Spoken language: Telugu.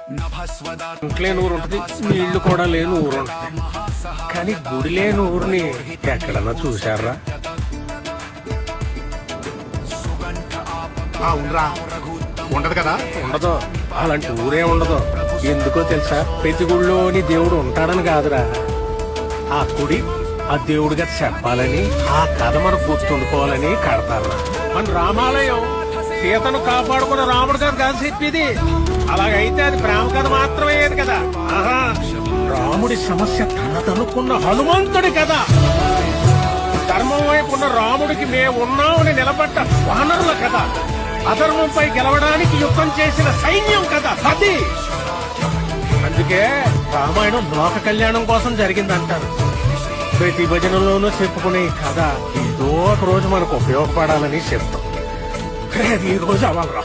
ఇంట్లేని ఊరు ఉంటుంది, నీళ్లు కూడా లేని ఊరు ఉంటుంది. కానీ గుడి లేని ఊరిని ఎక్కడన్నా చూశారా? ఉండరా ఉండదు కదా. ఉండదు, అలాంటి ఊరే ఉండదు. ఎందుకో తెలుసా? ప్రతి గుడిలోని దేవుడు ఉంటాడని కాదురా, ఆ గుడి ఆ దేవుడిగా చెప్పాలని, ఆ కథ మనకు గుర్తుండుకోవాలని కడతారు. మన రామాలయం సీతను కాపాడుకున్న రాముడు గారు కాదు చెప్పేది. అలాగైతే అది ప్రేమ కథ మాత్రమే కదా. ఆహా, రాముడి సమస్య తనదనుకున్న హనుమంతుడి కదా. ధర్మం వైపు ఉన్న రాముడికి మేము ఉన్నామని నిలబడ్డ వానరుల కథ. అధర్మంపై గెలవడానికి యుద్ధం చేసిన సైన్యం కదా అది. అందుకే రామాయణం లోక కళ్యాణం కోసం జరిగిందంటారు. ప్రతి భజనలోనూ చెప్పుకునే ఈ కథ ఏదో ఒక రోజు మనకు ఉపయోగపడాలని చెప్తాం. ఈ రోజు అవ్వాలరా.